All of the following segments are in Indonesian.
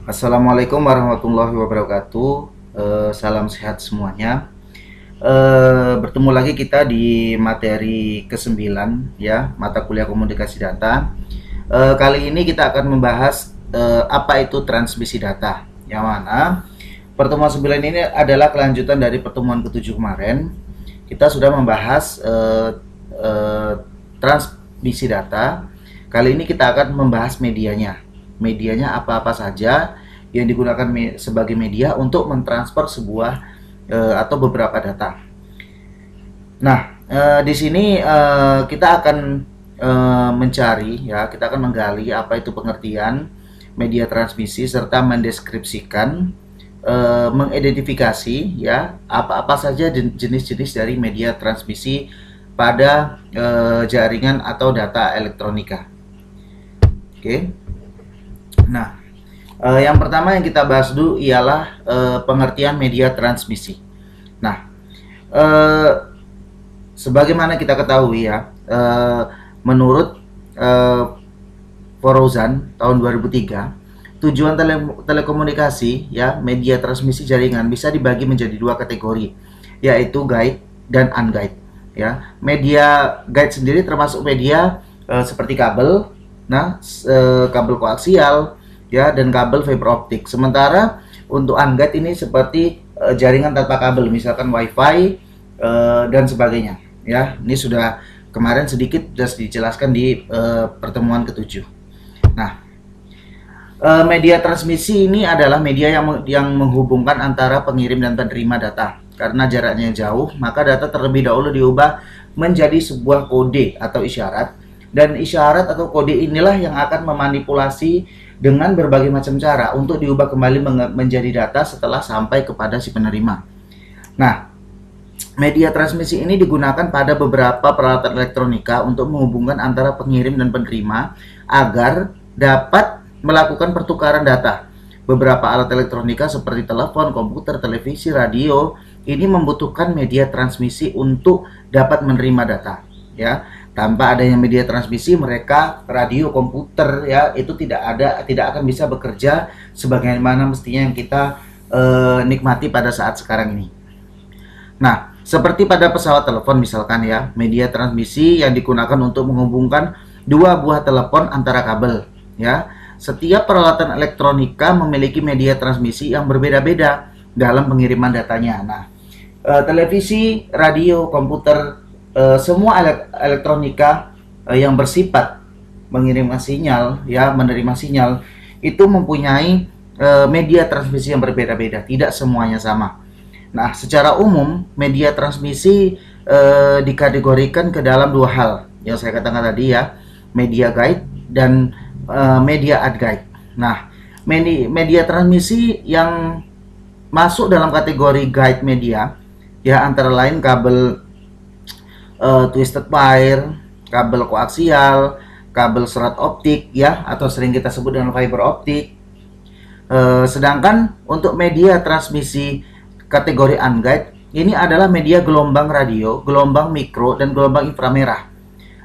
Assalamualaikum warahmatullahi wabarakatuh. Salam sehat semuanya. Bertemu lagi kita di materi ke-9 ya, mata kuliah komunikasi data. Kali ini kita akan membahas apa itu transmisi data. Yang mana pertemuan 9 ini adalah kelanjutan dari pertemuan ke-7 kemarin. Kita sudah membahas transmisi data. Kali ini kita akan membahas medianya. Medianya apa-apa saja yang digunakan sebagai media untuk mentransfer sebuah atau beberapa data. Nah, di sini kita akan mencari ya, kita akan menggali apa itu pengertian media transmisi serta mendeskripsikan, mengidentifikasi ya apa-apa saja jenis-jenis dari media transmisi pada jaringan atau data elektronika. Oke. Nah, yang pertama yang kita bahas dulu ialah pengertian media transmisi. Nah, sebagaimana kita ketahui ya, menurut Forozan tahun 2003, tujuan telekomunikasi ya, media transmisi jaringan bisa dibagi menjadi dua kategori, yaitu guide dan unguide. Ya, media guide sendiri termasuk media seperti kabel, kabel koaksial ya, dan kabel fiber optik. Sementara untuk unguide ini seperti jaringan tanpa kabel, misalkan wifi dan sebagainya ya. Ini sudah kemarin sedikit sudah dijelaskan di pertemuan ke-7. Nah, media transmisi ini adalah media yang menghubungkan antara pengirim dan penerima data. Karena jaraknya jauh, maka data terlebih dahulu diubah menjadi sebuah kode atau isyarat. Dan isyarat atau kode inilah yang akan memanipulasi dengan berbagai macam cara untuk diubah kembali menjadi data setelah sampai kepada si penerima. Nah, media transmisi ini digunakan pada beberapa peralatan elektronika untuk menghubungkan antara pengirim dan penerima agar dapat melakukan pertukaran data. Beberapa alat elektronika seperti telepon, komputer, televisi, radio ini membutuhkan media transmisi untuk dapat menerima data ya. Tanpa adanya media transmisi, mereka radio, komputer ya, itu tidak akan bisa bekerja sebagaimana mestinya yang kita nikmati pada saat sekarang ini. Nah, seperti pada pesawat telepon misalkan ya, media transmisi yang digunakan untuk menghubungkan dua buah telepon antara kabel ya. Setiap peralatan elektronika memiliki media transmisi yang berbeda-beda dalam pengiriman datanya. Nah, televisi, radio, komputer, semua elektronika yang bersifat mengirimkan sinyal ya, menerima sinyal itu mempunyai media transmisi yang berbeda-beda, tidak semuanya sama. Nah, secara umum media transmisi dikategorikan ke dalam dua hal yang saya katakan tadi ya, media guide dan media unguide. Nah, media transmisi yang masuk dalam kategori guide media ya antara lain kabel twisted wire, kabel koaksial, kabel serat optik ya, atau sering kita sebut dengan fiber optik. Sedangkan untuk media transmisi kategori unguide ini adalah media gelombang radio, gelombang mikro, dan gelombang inframerah.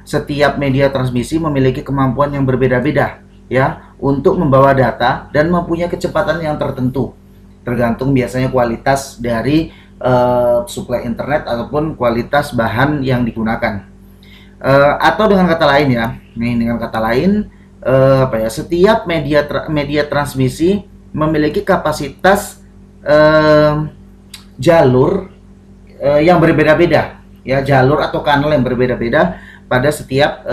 Setiap media transmisi memiliki kemampuan yang berbeda-beda ya untuk membawa data dan mempunyai kecepatan yang tertentu, tergantung biasanya kualitas dari suplai internet ataupun kualitas bahan yang digunakan. Atau dengan kata lain ya, setiap media transmisi memiliki kapasitas jalur yang berbeda-beda ya, jalur atau kanal yang berbeda-beda pada setiap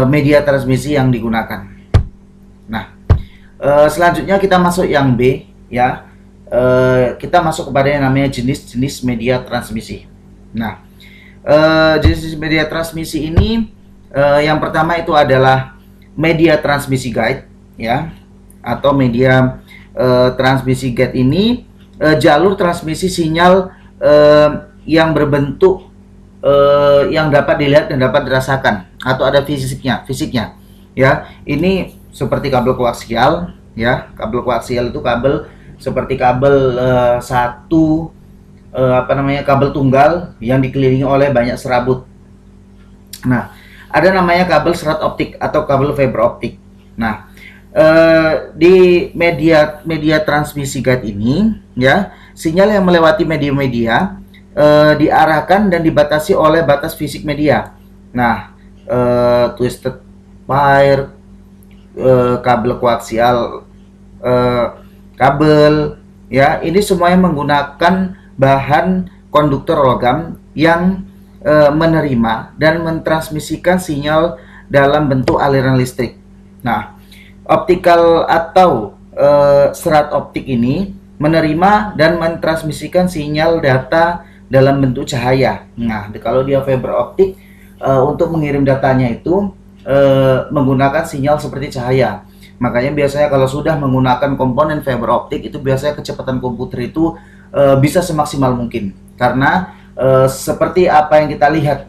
media transmisi yang digunakan. Nah, selanjutnya kita masuk yang B ya. Kita masuk kepada yang namanya jenis-jenis media transmisi. Nah, jenis media transmisi ini yang pertama itu adalah media transmisi guide ya, atau media transmisi guide ini jalur transmisi sinyal yang berbentuk yang dapat dilihat dan dapat dirasakan atau ada fisiknya ya. Ini seperti kabel koaksial ya. Kabel koaksial itu kabel seperti kabel kabel tunggal yang dikelilingi oleh banyak serabut. Nah, ada namanya kabel serat optik atau kabel fiber optik. Nah, Di media transmisi guide ini, ya, sinyal yang melewati media-media diarahkan dan dibatasi oleh batas fisik media. Nah, twisted pair, kabel koaksial, kabel, ya, ini semuanya menggunakan bahan konduktor logam yang menerima dan mentransmisikan sinyal dalam bentuk aliran listrik. Nah, optikal atau serat optik ini menerima dan mentransmisikan sinyal data dalam bentuk cahaya. Nah, kalau dia fiber optik, untuk mengirim datanya itu menggunakan sinyal seperti cahaya. Makanya biasanya kalau sudah menggunakan komponen fiber optik itu biasanya kecepatan komputer itu bisa semaksimal mungkin. Karena seperti apa yang kita lihat,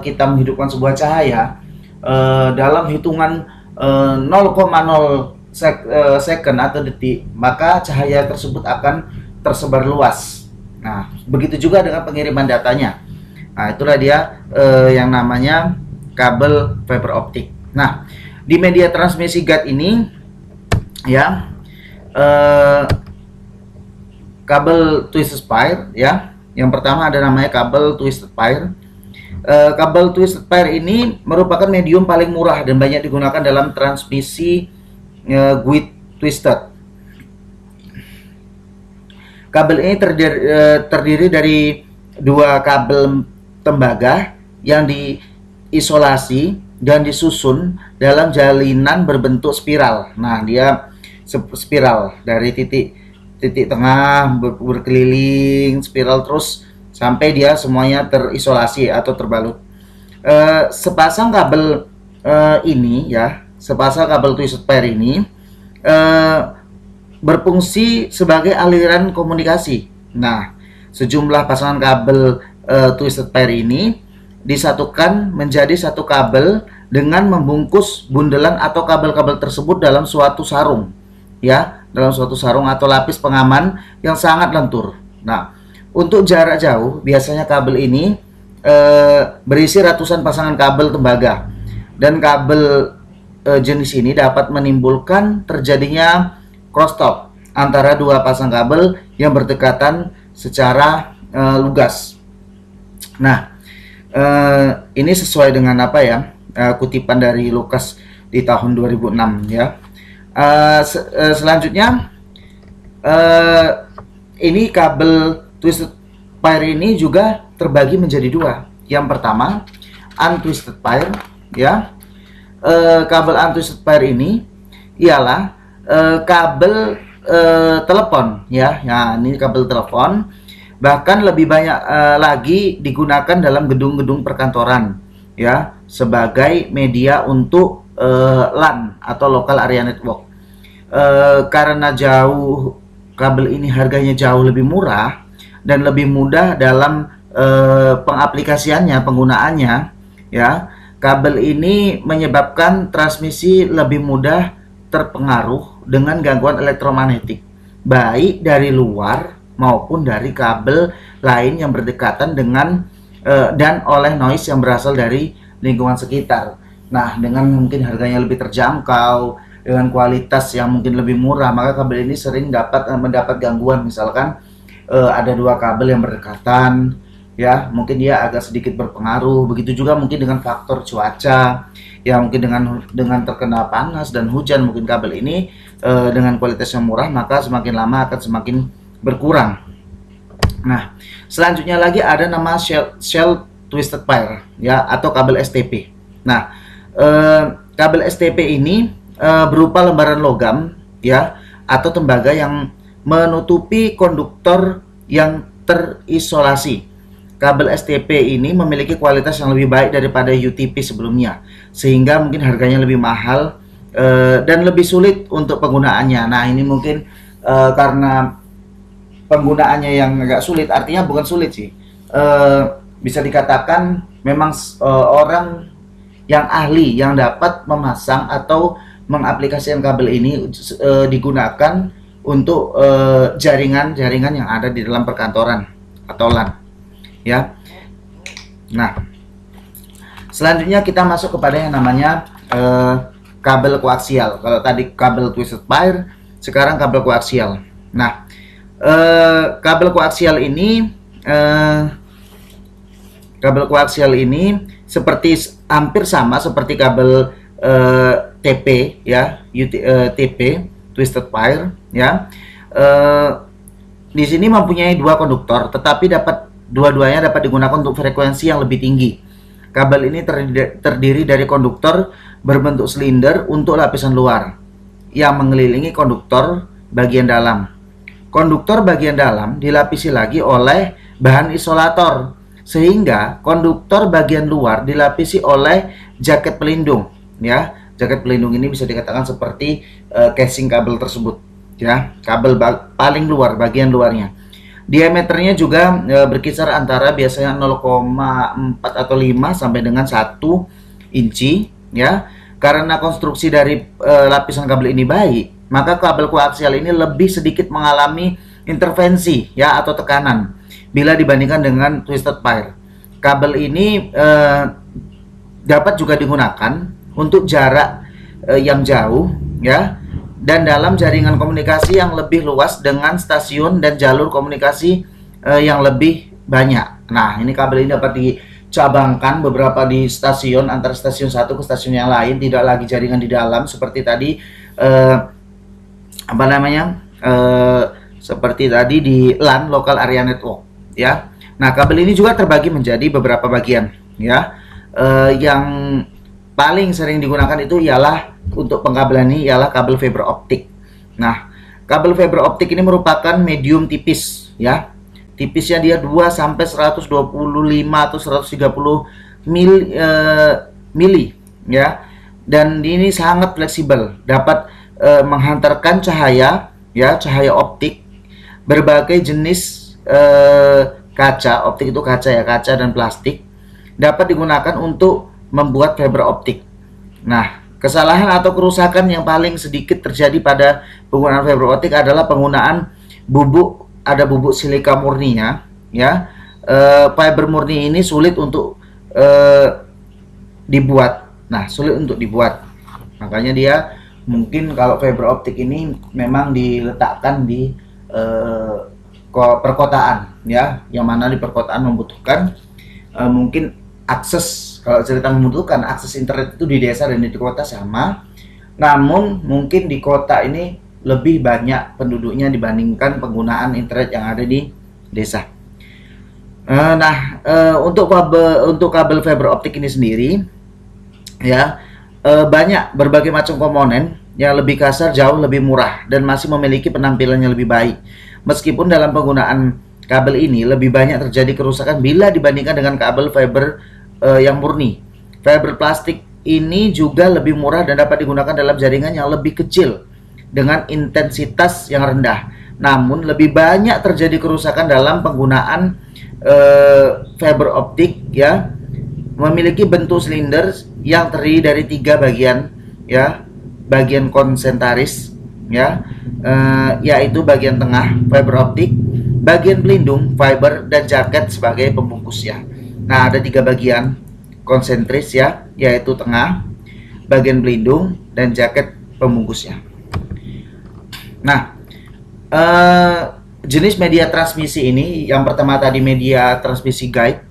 kita menghidupkan sebuah cahaya dalam hitungan 0,0 second atau detik, maka cahaya tersebut akan tersebar luas. Nah, begitu juga dengan pengiriman datanya. Nah, itulah dia yang namanya kabel fiber optik. Nah, di media transmisi guide ini, ya, kabel twisted pair, ya. Yang pertama ada namanya kabel twisted pair. Kabel twisted pair ini merupakan medium paling murah dan banyak digunakan dalam transmisi guide twisted. Kabel ini terdiri dari dua kabel tembaga yang diisolasi dan disusun dalam jalinan berbentuk spiral. Nah, dia spiral dari titik tengah berkeliling spiral terus sampai dia semuanya terisolasi atau terbalut. Sepasang kabel ini, ya, sepasang kabel twisted pair ini berfungsi sebagai aliran komunikasi. Nah, sejumlah pasangan kabel twisted pair ini disatukan menjadi satu kabel dengan membungkus bundelan atau kabel-kabel tersebut dalam suatu sarung, ya, dalam suatu sarung atau lapis pengaman yang sangat lentur. Nah, untuk jarak jauh biasanya kabel ini berisi ratusan pasangan kabel tembaga, dan kabel jenis ini dapat menimbulkan terjadinya crosstalk antara dua pasang kabel yang berdekatan secara lugas. Nah, ini sesuai dengan apa ya, kutipan dari Lukas di tahun 2006, ya. Selanjutnya, ini kabel twisted pair ini juga terbagi menjadi dua. Yang pertama, untwisted pair, ya. Kabel untwisted pair ini ialah kabel telepon, ya. Nah, ini kabel telepon. Bahkan lebih banyak lagi digunakan dalam gedung-gedung perkantoran, ya, sebagai media untuk LAN atau local area network. Karena kabel ini harganya jauh lebih murah dan lebih mudah dalam pengaplikasiannya, penggunaannya, ya. Kabel ini menyebabkan transmisi lebih mudah terpengaruh dengan gangguan elektromagnetik, baik dari luar maupun dari kabel lain yang berdekatan dengan dan oleh noise yang berasal dari lingkungan sekitar. Nah, dengan mungkin harganya lebih terjangkau, dengan kualitas yang mungkin lebih murah, maka kabel ini sering mendapat gangguan. Misalkan ada dua kabel yang berdekatan, ya, mungkin dia agak sedikit berpengaruh. Begitu juga mungkin dengan faktor cuaca, ya, mungkin dengan terkena panas dan hujan, mungkin kabel ini dengan kualitas yang murah maka semakin lama akan semakin berkurang. Nah, selanjutnya lagi ada nama shell twisted pair, ya, atau kabel STP. Nah, kabel STP ini berupa lembaran logam, ya, atau tembaga yang menutupi konduktor yang terisolasi. Kabel STP ini memiliki kualitas yang lebih baik daripada UTP sebelumnya, sehingga mungkin harganya lebih mahal dan lebih sulit untuk penggunaannya. Nah, ini mungkin karena penggunaannya yang agak sulit, artinya bukan sulit sih, bisa dikatakan memang orang yang ahli yang dapat memasang atau mengaplikasikan kabel ini digunakan untuk jaringan-jaringan yang ada di dalam perkantoran atau LAN, ya. Nah, selanjutnya kita masuk kepada yang namanya kabel koaksial. Kalau tadi kabel twisted pair, sekarang kabel koaksial. Nah, kabel koaksial ini seperti hampir sama seperti kabel TP ya, TP twisted pair ya. Di sini mempunyai dua konduktor, tetapi dua-duanya dapat digunakan untuk frekuensi yang lebih tinggi. Kabel ini terdiri dari konduktor berbentuk silinder untuk lapisan luar yang mengelilingi konduktor bagian dalam. Konduktor bagian dalam dilapisi lagi oleh bahan isolator, sehingga konduktor bagian luar dilapisi oleh jaket pelindung. Ya, jaket pelindung ini bisa dikatakan seperti casing kabel tersebut. Ya, kabel paling luar, bagian luarnya. Diameternya juga berkisar antara biasanya 0,4 atau 5 sampai dengan 1 inci ya. Karena konstruksi dari lapisan kabel ini baik, maka kabel koaksial ini lebih sedikit mengalami intervensi ya atau tekanan bila dibandingkan dengan twisted pair. Kabel ini dapat juga digunakan untuk jarak yang jauh ya, dan dalam jaringan komunikasi yang lebih luas dengan stasiun dan jalur komunikasi yang lebih banyak. Nah, ini kabel ini dapat dicabangkan beberapa di stasiun, antara stasiun satu ke stasiun yang lain, tidak lagi jaringan di dalam seperti tadi seperti tadi di LAN, local area network ya. Nah, kabel ini juga terbagi menjadi beberapa bagian ya. Yang paling sering digunakan itu ialah untuk pengkabelan ini ialah kabel fiber optik. Nah, kabel fiber optik ini merupakan medium tipis ya. Tipisnya dia 2 sampai 125 atau 130 mili ya. Dan ini sangat fleksibel, dapat menghantarkan cahaya ya, cahaya optik berbagai jenis kaca. Optik itu kaca ya, kaca dan plastik. Dapat digunakan untuk membuat fiber optik. Nah, kesalahan atau kerusakan yang paling sedikit terjadi pada penggunaan fiber optik adalah penggunaan bubuk, ada bubuk silika murninya ya. Fiber murni ini sulit untuk dibuat. Nah, sulit untuk dibuat. Makanya dia mungkin kalau fiber optik ini memang diletakkan di perkotaan ya, yang mana di perkotaan membutuhkan mungkin akses. Kalau cerita membutuhkan akses internet itu di desa dan di kota sama, namun mungkin di kota ini lebih banyak penduduknya dibandingkan penggunaan internet yang ada di desa. Untuk kabel fiber optik ini sendiri ya, banyak berbagai macam komponen yang lebih kasar, jauh lebih murah, dan masih memiliki penampilan yang lebih baik. Meskipun dalam penggunaan kabel ini lebih banyak terjadi kerusakan bila dibandingkan dengan kabel fiber yang murni. Fiber plastik ini juga lebih murah dan dapat digunakan dalam jaringan yang lebih kecil dengan intensitas yang rendah. Namun lebih banyak terjadi kerusakan dalam penggunaan fiber optik ya, memiliki bentuk silinder yang terdiri dari 3 bagian ya. Bagian konsentris ya, yaitu bagian tengah fiber optik, bagian pelindung fiber, dan jaket sebagai pembungkusnya. Nah, ada 3 bagian konsentris ya, yaitu tengah, bagian pelindung, dan jaket pembungkusnya. Nah, jenis media transmisi ini, yang pertama tadi media transmisi guide,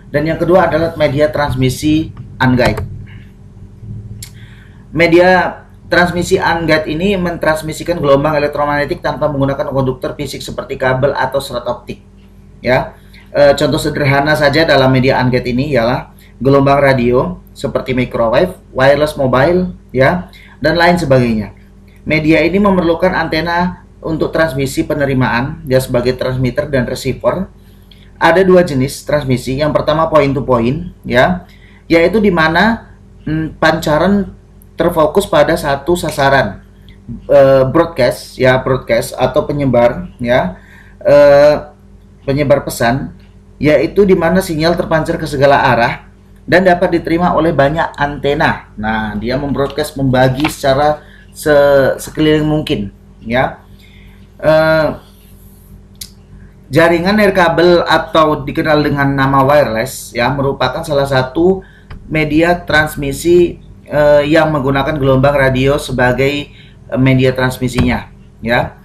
dan yang kedua adalah media transmisi unguide. Media transmisi unguide ini mentransmisikan gelombang elektromagnetik tanpa menggunakan konduktor fisik seperti kabel atau serat optik ya. Contoh sederhana saja dalam media unguide ini ialah gelombang radio seperti microwave, wireless mobile ya, dan lain sebagainya. Media ini memerlukan antena untuk transmisi penerimaan ya, sebagai transmitter dan receiver. Ada 2 jenis transmisi. Yang pertama point to point ya, yaitu di mana pancaran terfokus pada satu sasaran, broadcast ya, broadcast atau penyebar ya, penyebar pesan, yaitu di mana sinyal terpancar ke segala arah dan dapat diterima oleh banyak antena. Nah, dia membroadcast, membagi secara sekeliling mungkin ya. Jaringan nirkabel atau dikenal dengan nama wireless ya, merupakan salah satu media transmisi yang menggunakan gelombang radio sebagai media transmisinya, ya.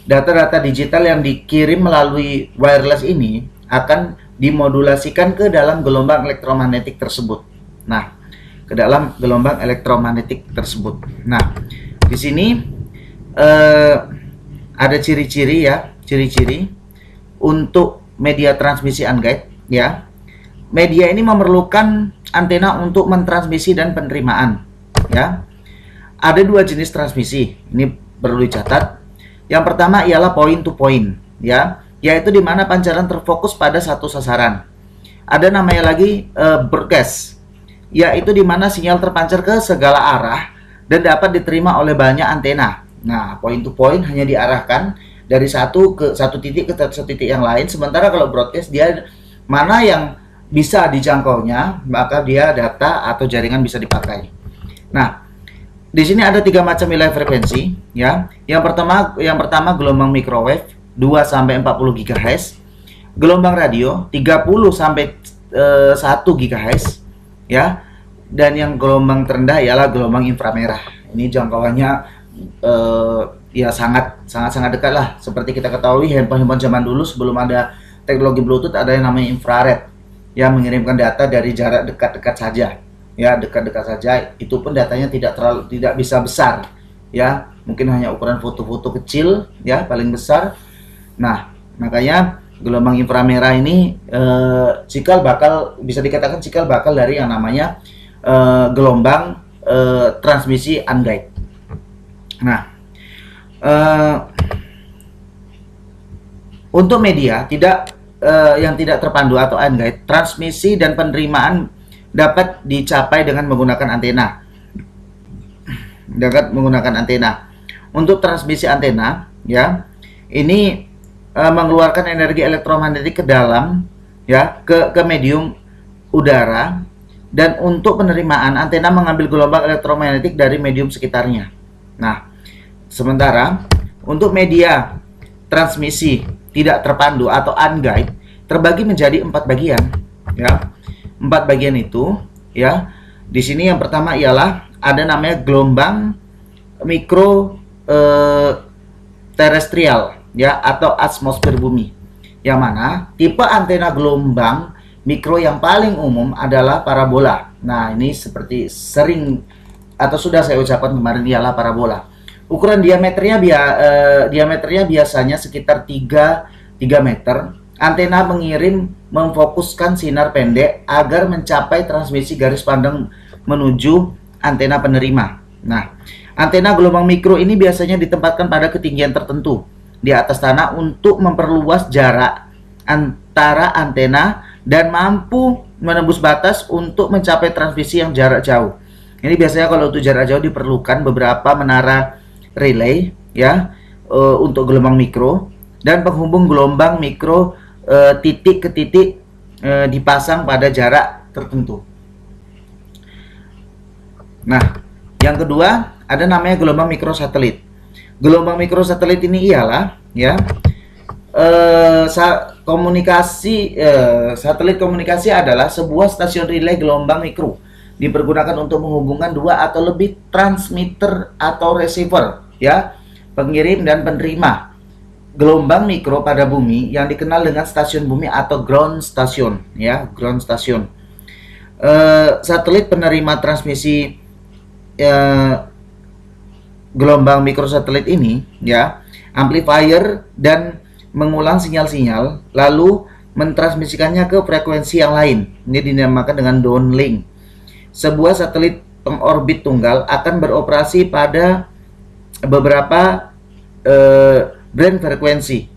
Data-data digital yang dikirim melalui wireless ini akan dimodulasikan ke dalam gelombang elektromagnetik tersebut. Nah, ke dalam gelombang elektromagnetik tersebut. Nah, di sini ada ciri-ciri ya, ciri-ciri untuk media transmisi unguided, ya. Media ini memerlukan antena untuk mentransmisi dan penerimaan, ya. Ada dua jenis transmisi, ini perlu dicatat. Yang pertama ialah point to point, ya, yaitu di mana pancaran terfokus pada satu sasaran. Ada namanya lagi broadcast, yaitu di mana sinyal terpancar ke segala arah dan dapat diterima oleh banyak antena. Nah, point to point hanya diarahkan dari satu titik ke satu titik yang lain. Sementara kalau broadcast, dia mana yang bisa dijangkaunya, maka dia data atau jaringan bisa dipakai. Nah, di sini ada 3 macam wilayah frekuensi, ya. Yang pertama gelombang microwave 2 sampai 40 GHz, gelombang radio 30 sampai 1 GHz, ya. Dan yang gelombang terendah ialah gelombang inframerah. Ini jangkauannya ya sangat dekat lah. Seperti kita ketahui, handphone zaman dulu sebelum ada teknologi Bluetooth ada yang namanya infrared, yang mengirimkan data dari jarak dekat-dekat saja. Ya, dekat-dekat saja, itu pun datanya tidak bisa besar, ya, mungkin hanya ukuran foto-foto kecil, ya, paling besar. Nah, makanya gelombang inframerah ini bisa dikatakan cikal bakal dari yang namanya gelombang transmisi unguided. Nah, untuk media yang tidak terpandu atau unguided, transmisi dan penerimaan dapat dicapai dengan menggunakan antena. Untuk transmisi antena, ya, ini mengeluarkan energi elektromagnetik ke dalam, ya, ke medium udara, dan untuk penerimaan antena mengambil gelombang elektromagnetik dari medium sekitarnya. Nah, sementara untuk media transmisi tidak terpandu atau unguided terbagi menjadi 4 bagian, ya. 4 bagian itu, ya. Di sini yang pertama ialah ada namanya gelombang mikro terestrial, ya, atau atmosfer bumi. Yang mana tipe antena gelombang mikro yang paling umum adalah parabola. Nah, ini seperti sering atau sudah saya ucapkan kemarin, ialah parabola. Ukuran diameternya biasanya sekitar 3 meter. Antena memfokuskan sinar pendek agar mencapai transmisi garis pandang menuju antena penerima. Nah, antena gelombang mikro ini biasanya ditempatkan pada ketinggian tertentu di atas tanah untuk memperluas jarak antara antena dan mampu menembus batas untuk mencapai transmisi yang jarak jauh. Ini biasanya kalau untuk jarak jauh diperlukan beberapa menara relay, ya, untuk gelombang mikro, dan penghubung gelombang mikro titik ke titik dipasang pada jarak tertentu. Nah, yang kedua ada namanya gelombang mikrosatelit. Gelombang mikrosatelit ini ialah, ya, satelit komunikasi adalah sebuah stasiun relay gelombang mikro dipergunakan untuk menghubungkan 2 atau lebih transmitter atau receiver, ya, pengirim dan penerima gelombang mikro pada bumi yang dikenal dengan stasiun bumi atau ground station, ya, ground station. Satelit penerima transmisi gelombang mikrosatelit ini, ya, amplifier dan mengulang sinyal-sinyal lalu mentransmisikannya ke frekuensi yang lain. Ini dinamakan dengan downlink. Sebuah satelit pengorbit tunggal akan beroperasi pada beberapa band frekuensi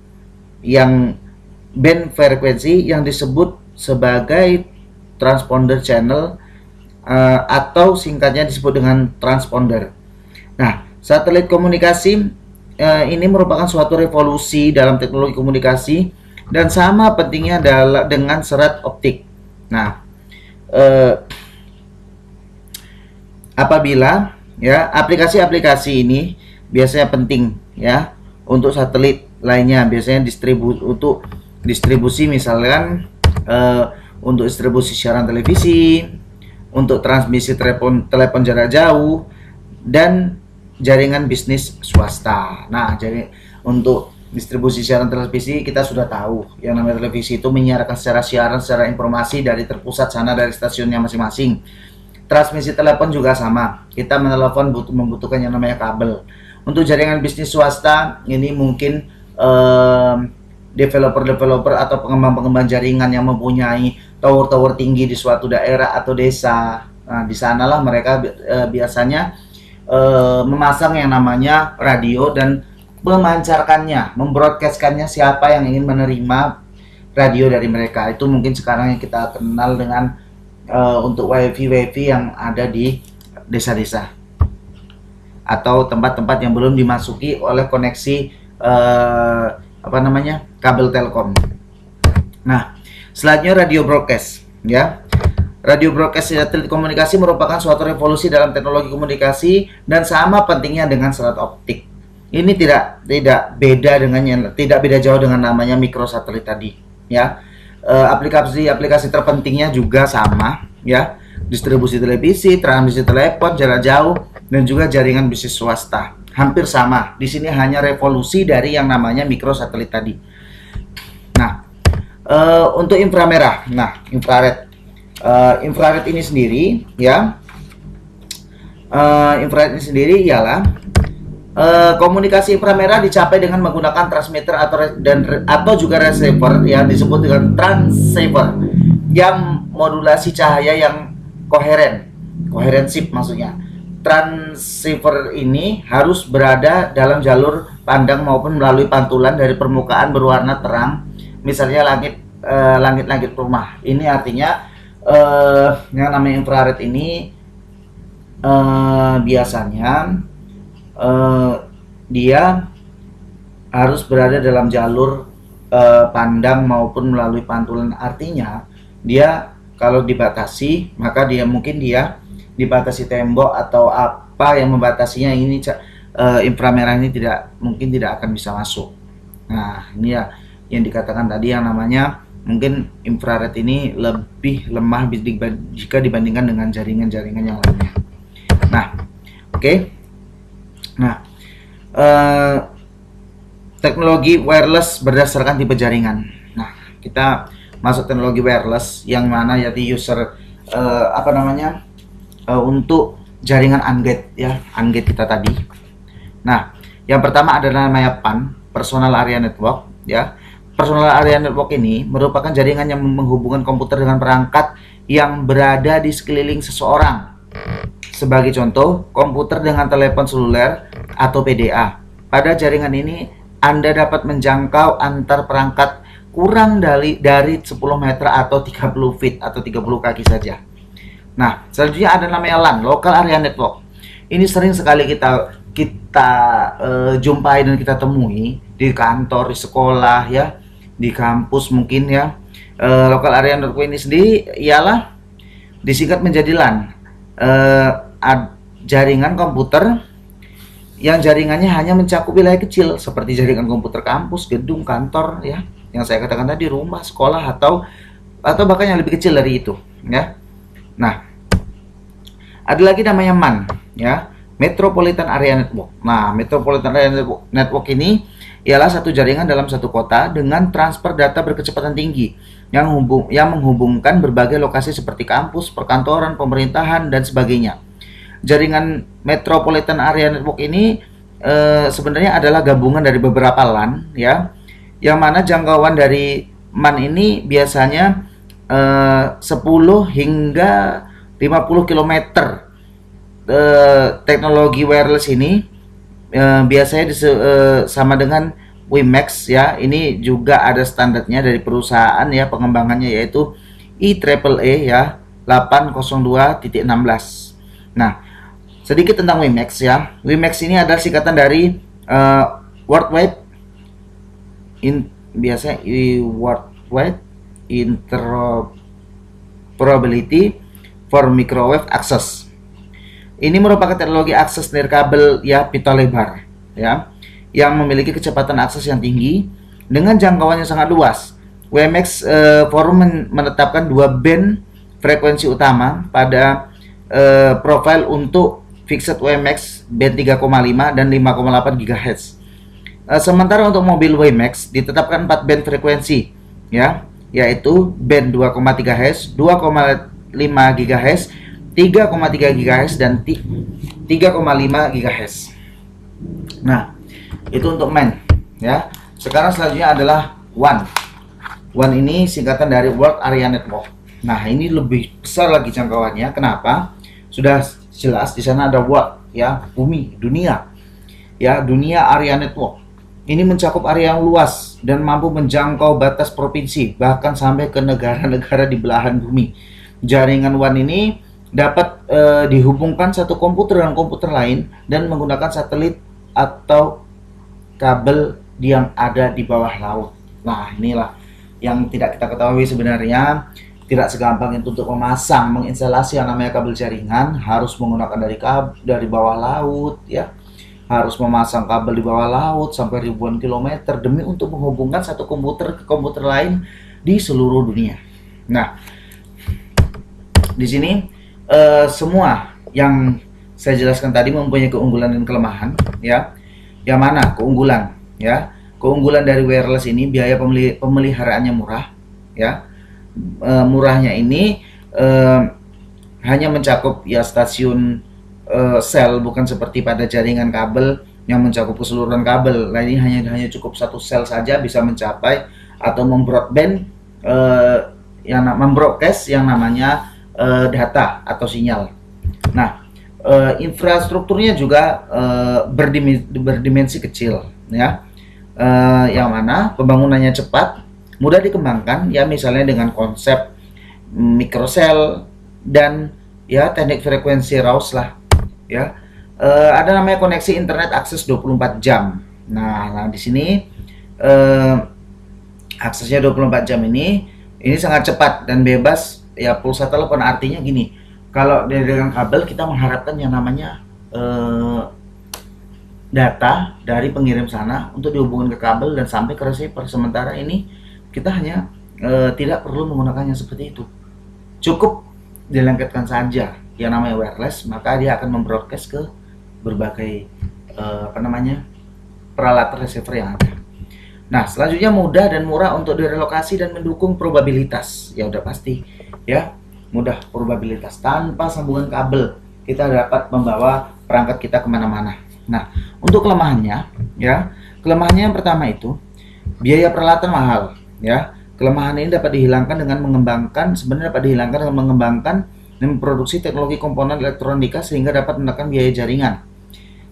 yang disebut sebagai transponder channel, atau singkatnya disebut dengan transponder. Nah, satelit komunikasi ini merupakan suatu revolusi dalam teknologi komunikasi dan sama pentingnya dengan serat optik. Nah, apabila, ya, aplikasi-aplikasi ini biasanya penting, ya, untuk satelit lainnya, biasanya untuk distribusi, misalkan untuk distribusi siaran televisi, untuk transmisi telepon jarak jauh, dan jaringan bisnis swasta. Nah, jadi untuk distribusi siaran televisi kita sudah tahu yang namanya televisi itu menyiarkan secara siaran secara informasi dari terpusat sana dari stasiunnya masing-masing. Transmisi telepon juga sama, kita menelepon membutuhkan yang namanya kabel. Untuk jaringan bisnis swasta ini mungkin developer atau pengembang jaringan yang mempunyai tower tinggi di suatu daerah atau desa. Nah, di sanalah mereka biasanya memasang yang namanya radio dan memancarkannya, membroadcastkannya siapa yang ingin menerima radio dari mereka. Itu mungkin sekarang yang kita kenal dengan untuk wifi yang ada di desa-desa atau tempat-tempat yang belum dimasuki oleh koneksi kabel telkom. Nah, selanjutnya radio broadcast, ya. Radio broadcast telekomunikasi merupakan suatu revolusi dalam teknologi komunikasi dan sama pentingnya dengan serat optik. Ini tidak beda jauh dengan namanya mikrosatelit tadi, ya. Aplikasi terpentingnya juga sama, ya. Distribusi televisi, transmisi telepon jarak jauh, dan juga jaringan bisnis swasta. Hampir sama. Di sini hanya revolusi dari yang namanya mikrosatelit tadi. Nah, untuk inframerah, infrared ini sendiri, ya. Infrared ini sendiri ialah komunikasi inframerah dicapai dengan menggunakan transmitter atau juga receiver yang disebut dengan transceiver yang modulasi cahaya yang koherensif maksudnya. Transceiver ini harus berada dalam jalur pandang maupun melalui pantulan dari permukaan berwarna terang, misalnya langit rumah. Ini artinya yang namanya infrared ini biasanya dia harus berada dalam jalur pandang maupun melalui pantulan. Artinya dia kalau dibatasi, maka dia dibatasi tembok atau apa yang membatasinya. Ini inframerah ini tidak akan bisa masuk. Nah, ini ya yang dikatakan tadi yang namanya mungkin infrared ini lebih lemah jika dibandingkan dengan jaringan-jaringan yang lainnya. Nah, oke. Nah, teknologi wireless berdasarkan tipe jaringan. Nah, kita masuk teknologi wireless yang mana yaitu untuk jaringan ungated, ya, ungated kita tadi. Nah, yang pertama adalah namanya PAN, Personal Area Network, ya. Personal Area Network ini merupakan jaringan yang menghubungkan komputer dengan perangkat yang berada di sekeliling seseorang. Sebagai contoh, komputer dengan telepon seluler atau PDA. Pada jaringan ini, Anda dapat menjangkau antar perangkat kurang dari 10 meter atau 30 feet atau 30 kaki saja. Nah, selanjutnya ada namanya LAN, Local Area Network. Ini sering sekali kita jumpai dan kita temui di kantor, di sekolah, ya, di kampus mungkin, ya. Local Area Network ini sendiri ialah disingkat menjadi LAN. Jaringan komputer yang jaringannya hanya mencakup wilayah kecil seperti jaringan komputer kampus, gedung, kantor, ya, yang saya katakan tadi, rumah, sekolah atau bahkan yang lebih kecil dari itu, ya. Nah, ada lagi namanya MAN, ya, Metropolitan Area Network. Nah, Metropolitan Area Network ini ialah satu jaringan dalam satu kota dengan transfer data berkecepatan tinggi yang menghubungkan berbagai lokasi seperti kampus, perkantoran, pemerintahan, dan sebagainya. Jaringan Metropolitan Area Network ini sebenarnya adalah gabungan dari beberapa LAN, ya, yang mana jangkauan dari MAN ini biasanya 10 hingga 50 km. Teknologi wireless ini biasanya sama dengan WiMAX, ya. Ini juga ada standarnya dari perusahaan, ya, pengembangannya yaitu IEEE, ya, 802.16. Nah, sedikit tentang WiMAX, ya. WiMAX ini adalah singkatan dari World Wide Interoperability for Microwave Access. Ini merupakan teknologi akses nirkabel, ya, pita lebar, ya, yang memiliki kecepatan akses yang tinggi dengan jangkauan yang sangat luas. WiMAX Forum menetapkan 2 band frekuensi utama pada profile untuk fixed WMAX band 3,5 dan 5,8 GHz. Sementara untuk mobil WMAX ditetapkan 4 band frekuensi, ya, yaitu band 2,3 Hz, 2,5 GHz, 3,3 GHz dan 3,5 GHz. Nah, itu untuk main, ya. Sekarang selanjutnya adalah WAN. WAN ini singkatan dari World Area Network. Nah, ini lebih besar lagi jangkauannya. Kenapa? Sudah jelas di sana ada world, ya, bumi, dunia. Ya, dunia area network. Ini mencakup area yang luas dan mampu menjangkau batas provinsi, bahkan sampai ke negara-negara di belahan bumi. Jaringan WAN ini dapat dihubungkan satu komputer dengan komputer lain dan menggunakan satelit atau kabel yang ada di bawah laut. Nah, inilah yang tidak kita ketahui sebenarnya. Tidak segampang itu untuk memasang, menginstalasi yang namanya kabel jaringan, harus menggunakan dari bawah laut, ya. Harus memasang kabel di bawah laut sampai ribuan kilometer demi untuk menghubungkan satu komputer ke komputer lain di seluruh dunia. Nah, di sini semua yang saya jelaskan tadi mempunyai keunggulan dan kelemahan, ya. Yang mana keunggulan, ya? Keunggulan dari wireless ini biaya pemeliharaannya murah, ya. Murahnya ini hanya mencakup ya stasiun sel, bukan seperti pada jaringan kabel yang mencakup keseluruhan kabel. Nah, ini hanya cukup satu sel saja bisa mencapai atau membroadband membroadcast yang namanya data atau sinyal. Nah, infrastrukturnya juga berdimensi kecil, ya. Yang mana pembangunannya cepat, mudah dikembangkan, ya, misalnya dengan konsep microcell dan ya teknik frekuensi RAUS lah, ya. Ada namanya koneksi internet akses 24 jam. Nah di sini aksesnya 24 jam ini sangat cepat dan bebas, ya, pulsa telepon. Artinya gini, kalau dengan kabel kita mengharapkan yang namanya data dari pengirim sana untuk dihubungkan ke kabel dan sampai ke receiver. Sementara ini kita hanya tidak perlu menggunakannya seperti itu. Cukup dilengketkan saja yang namanya wireless, maka dia akan membroadcast ke berbagai peralatan receiver yang ada. Nah, selanjutnya mudah dan murah untuk direlokasi dan mendukung probabilitas. Ya udah pasti, ya, mudah probabilitas. Tanpa sambungan kabel kita dapat membawa perangkat kita kemana-mana. Nah, untuk kelemahannya, ya, kelemahannya yang pertama itu biaya peralatan mahal. Ya, kelemahan ini dapat dihilangkan dengan mengembangkan dan memproduksi teknologi komponen elektronika sehingga dapat menekan biaya jaringan.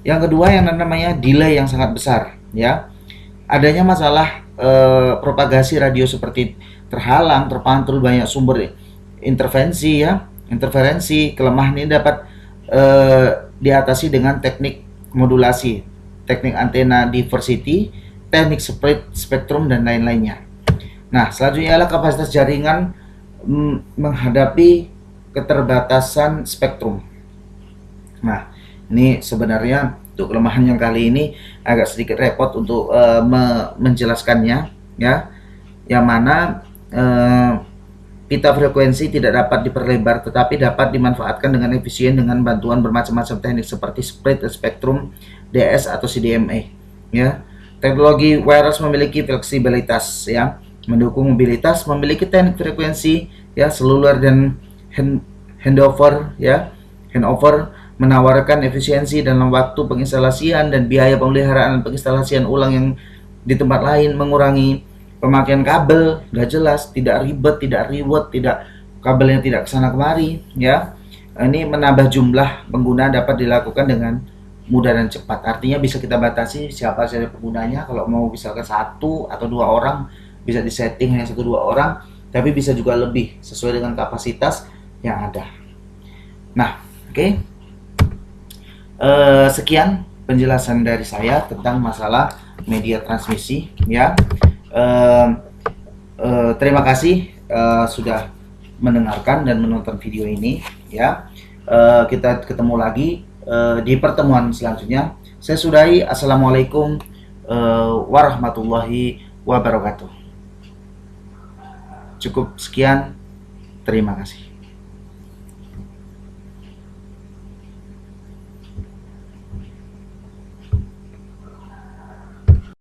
Yang kedua yang namanya delay yang sangat besar, ya. Adanya masalah propagasi radio seperti terhalang, terpantul, banyak sumber intervensi, ya, interferensi. Kelemahan ini dapat diatasi dengan teknik modulasi, teknik antena diversity, teknik spektrum dan lain-lainnya. Nah, selanjutnya adalah kapasitas jaringan menghadapi keterbatasan spektrum. Nah, ini sebenarnya untuk kelemahan yang kali ini agak sedikit repot untuk menjelaskannya, ya. Yang mana pita frekuensi tidak dapat diperlebar, tetapi dapat dimanfaatkan dengan efisien dengan bantuan bermacam-macam teknik seperti spread spektrum, DS atau CDMA, ya. Teknologi wireless memiliki fleksibilitas, ya, mendukung mobilitas, memiliki teknik frekuensi, ya, seluler dan handover, ya. Handover menawarkan efisiensi dalam waktu penginstalasian dan biaya pemeliharaan dan penginstalasian ulang yang di tempat lain, mengurangi pemakaian kabel, gak jelas, tidak ribet, tidak kabelnya tidak kesana kemari, ya. Ini menambah jumlah pengguna dapat dilakukan dengan mudah dan cepat. Artinya bisa kita batasi siapa saja penggunanya. Kalau mau misalkan 1 atau 2 orang, bisa disetting hanya 1-2 orang, tapi bisa juga lebih sesuai dengan kapasitas yang ada. Nah, oke. Sekian penjelasan dari saya tentang masalah media transmisi, ya. Terima kasih sudah mendengarkan dan menonton video ini, ya. Kita ketemu lagi di pertemuan selanjutnya. Saya sudahi. Assalamualaikum warahmatullahi wabarakatuh. Cukup sekian, terima kasih.